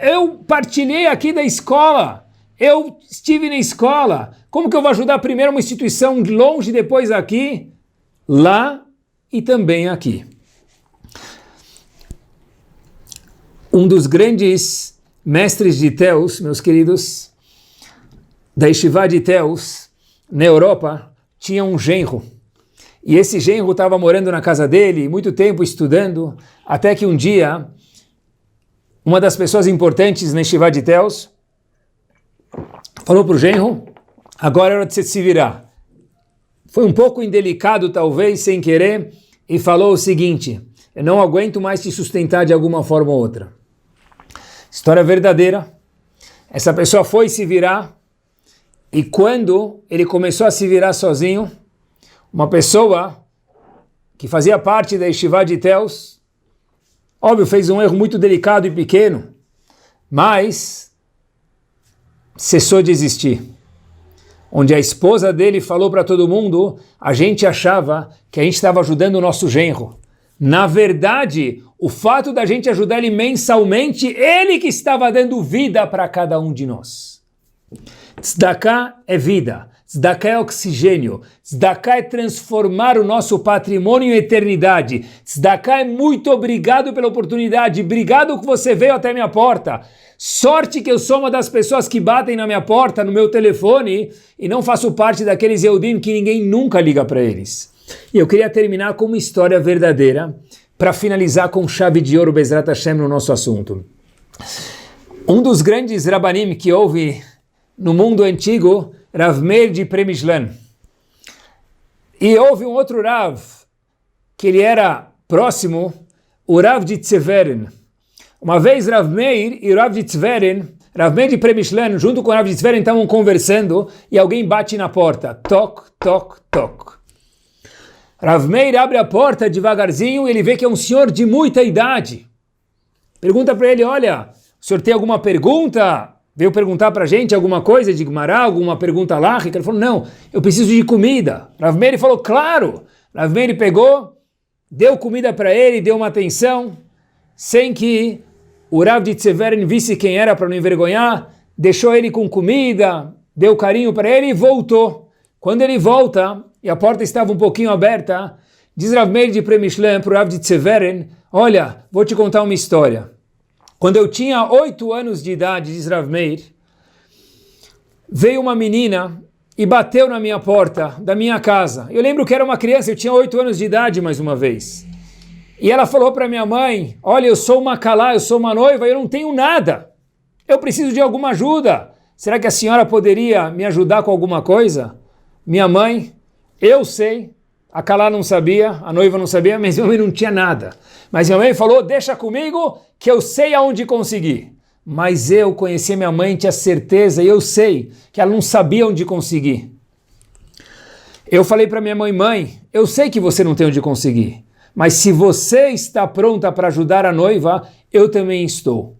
[SPEAKER 1] Eu partilhei aqui da escola, eu estive na escola. Como que eu vou ajudar primeiro uma instituição longe, depois aqui, lá e também aqui? Um dos grandes mestres de Teus, meus queridos, da Yeshiva de Teus, na Europa, tinha um genro. E esse genro estava morando na casa dele, muito tempo estudando, até que um dia, uma das pessoas importantes na Yeshiva de Teus falou para o genro, agora é hora de você se virar. Foi um pouco indelicado, talvez, sem querer, e falou o seguinte, eu não aguento mais te sustentar de alguma forma ou outra. História verdadeira. Essa pessoa foi se virar e quando ele começou a se virar sozinho, uma pessoa que fazia parte da Yeshiva de Teus, óbvio, fez um erro muito delicado e pequeno, mas cessou de existir. Onde a esposa dele falou para todo mundo, a gente achava que a gente estava ajudando o nosso genro. Na verdade, o fato da gente ajudar ele mensalmente, ele que estava dando vida para cada um de nós. Tzedakah é vida, tzedakah é oxigênio, tzedakah é transformar o nosso patrimônio em eternidade. Tzedakah é muito obrigado pela oportunidade, obrigado que você veio até minha porta. Sorte que eu sou uma das pessoas que batem na minha porta, no meu telefone, e não faço parte daqueles Yehudim que ninguém nunca liga para eles. E eu queria terminar com uma história verdadeira, para finalizar com chave de ouro, Bezrat Hashem, no nosso assunto. Um dos grandes Rabanim que houve no mundo antigo, Rav Meir de Premishlan. E houve um outro Rav, que ele era próximo, o Rav de Tzeveren. Uma vez Rav Meir e o Rav de Tzeveren, Rav Meir de Premishlan, junto com o Rav de Tzeveren, estavam conversando e alguém bate na porta. Toc, toc, toc. Rav Meir abre a porta devagarzinho e ele vê que é um senhor de muita idade. Pergunta para ele, olha, o senhor tem alguma pergunta? Veio perguntar para a gente alguma coisa de Gumará, alguma pergunta lá? Ele falou, não, eu preciso de comida. Rav Meir falou, claro. Rav Meir pegou, deu comida para ele, deu uma atenção, sem que o Rav de Tzeveren visse quem era para não envergonhar, deixou ele com comida, deu carinho para ele e voltou. Quando ele volta, e a porta estava um pouquinho aberta, diz Rav Meir de Premishlan para o Rav de Tzeveren, olha, vou te contar uma história. Quando eu tinha 8 anos de idade, diz Rav Meir, veio uma menina e bateu na minha porta da minha casa. Eu lembro que era uma criança, eu tinha 8 anos de idade mais uma vez. E ela falou para minha mãe, olha, eu sou uma calá, eu sou uma noiva, eu não tenho nada. Eu preciso de alguma ajuda. Será que a senhora poderia me ajudar com alguma coisa? Minha mãe, eu sei, a calá não sabia, a noiva não sabia, mas minha mãe não tinha nada. Mas minha mãe falou, deixa comigo que eu sei aonde conseguir. Mas eu conheci minha mãe, tinha certeza, e eu sei que ela não sabia onde conseguir. Eu falei para minha mãe, mãe, eu sei que você não tem onde conseguir, mas se você está pronta para ajudar a noiva, eu também estou.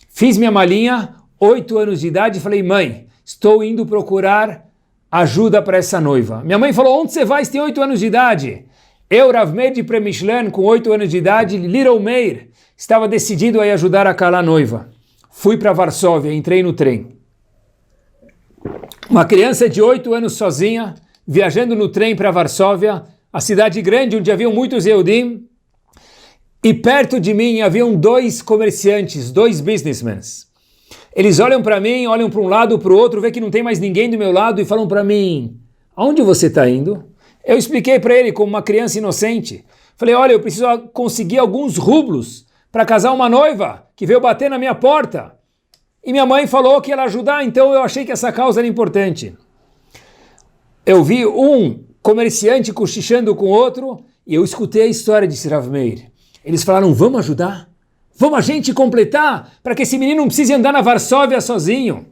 [SPEAKER 1] Fiz minha malinha, 8 anos de idade, e falei, mãe, estou indo procurar ajuda para essa noiva. Minha mãe falou, onde você vai? Você tem 8 anos de idade. Eu, Rav Meir de Premishlan, com 8 anos de idade, Little Meir, estava decidido a ir ajudar a calar a noiva. Fui para Varsóvia, entrei no trem. Uma criança de 8 anos sozinha, viajando no trem para Varsóvia, a cidade grande onde haviam muitos Yehudim, e perto de mim haviam 2 comerciantes, 2 businessmen. Eles olham para mim, olham para um lado, para o outro, vê que não tem mais ninguém do meu lado e falam para mim, aonde você está indo? Eu expliquei para ele como uma criança inocente. Falei, olha, eu preciso conseguir alguns rublos para casar uma noiva que veio bater na minha porta. E minha mãe falou que ia ajudar, então eu achei que essa causa era importante. Eu vi um comerciante cochichando com outro e eu escutei a história de Rav Meir. Eles falaram, vamos ajudar? Vamos a gente completar para que esse menino não precise andar na Varsóvia sozinho.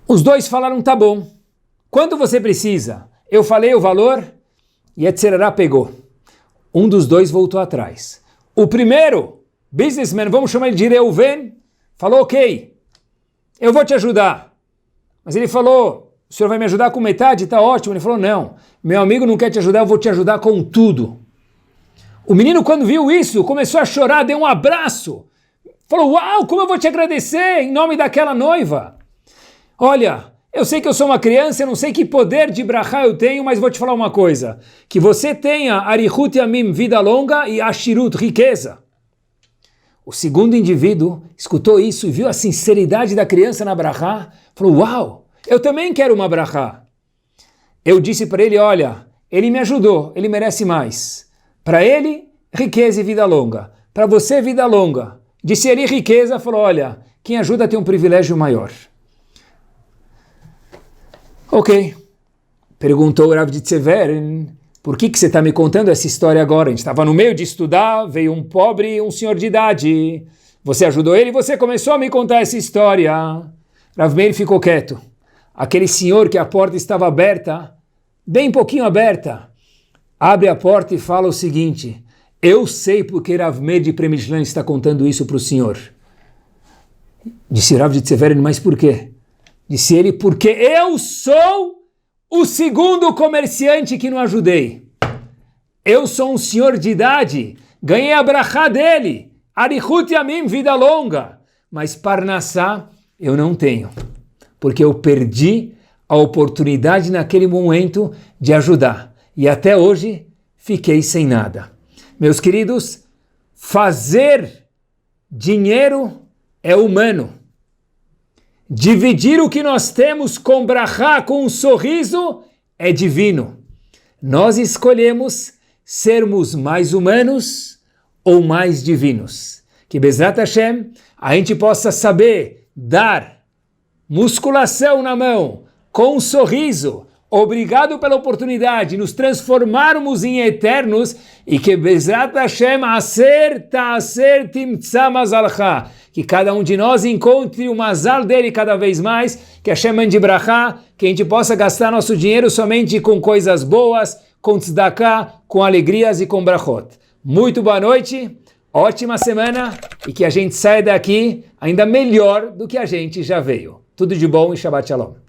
[SPEAKER 1] Os 2 falaram, tá bom. Quanto você precisa? Eu falei o valor e a Tzerará pegou. Um dos 2 voltou atrás. O primeiro, businessman, vamos chamar ele de Reuven, falou, ok, eu vou te ajudar. Mas ele falou, o senhor vai me ajudar com metade? Tá ótimo. Ele falou, não, meu amigo não quer te ajudar, eu vou te ajudar com tudo. O menino, quando viu isso, começou a chorar, deu um abraço. Falou, uau, como eu vou te agradecer em nome daquela noiva. Olha, eu sei que eu sou uma criança, eu não sei que poder de brachá eu tenho, mas vou te falar uma coisa. Que você tenha arihut yamim, vida longa, e ashirut, riqueza. O segundo indivíduo escutou isso e viu a sinceridade da criança na brachá, falou, uau, eu também quero uma brachá. Eu disse para ele, olha, ele me ajudou, ele merece mais. Para ele, riqueza e vida longa. Para você, vida longa. Disse ele riqueza, falou, olha, quem ajuda tem um privilégio maior. Ok. Perguntou o Rav de Tsever, por que você está me contando essa história agora? A gente estava no meio de estudar, veio um pobre e um senhor de idade. Você ajudou ele e você começou a me contar essa história. Rav Meir ficou quieto. Aquele senhor que a porta estava aberta, bem pouquinho aberta, abre a porta e fala o seguinte, eu sei porque Rav Meir de Premishlan está contando isso para o senhor. Disse Rav de Tsever, mas por quê? Disse ele, porque eu sou o segundo comerciante que não ajudei. Eu sou um senhor de idade, ganhei a brachá dele, Arichut Yamim, vida longa, mas Parnassá eu não tenho, porque eu perdi a oportunidade naquele momento de ajudar, e até hoje fiquei sem nada. Meus queridos, fazer dinheiro é humano. Dividir o que nós temos com brachá, com um sorriso, é divino. Nós escolhemos sermos mais humanos ou mais divinos. Que Bezrat Hashem, a gente possa saber dar musculação na mão, com um sorriso, obrigado pela oportunidade, nos transformarmos em eternos, e que Bezrat Hashem aser timtza mazalcha, que cada um de nós encontre o mazal dele cada vez mais, que Hashem mande brachá, que a gente possa gastar nosso dinheiro somente com coisas boas, com tzedakah, com alegrias e com brachot. Muito boa noite, ótima semana, e que a gente saia daqui ainda melhor do que a gente já veio. Tudo de bom e Shabbat Shalom.